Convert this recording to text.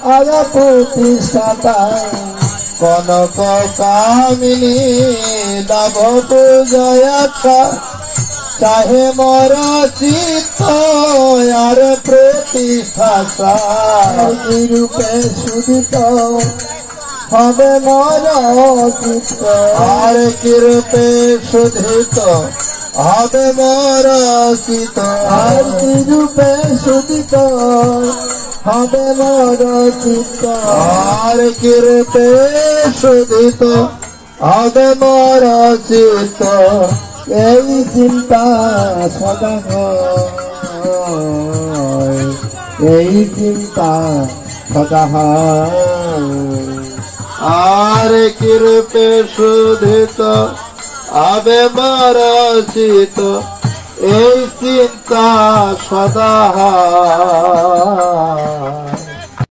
আর প্রতিষ্ঠাতায় কনক কামিনী নব পূজয়কা চাহে মর চিত্ত আর প্রতিষ্ঠা রূপে সুদিত হবে মর চিত্ত আর কি রূপে সুধিত হবে মর চিত্ত আর কি রূপে সুদিত হবে মর চিত্ত আর কি রূপে সুদিত হবে মর চিত্ত এই চিন্তা সদা হয় এই চিন্তা সদা হয় আর কি রূপে সুধিত হবে মর চিত্ত এই চিন্তা সদা হয়।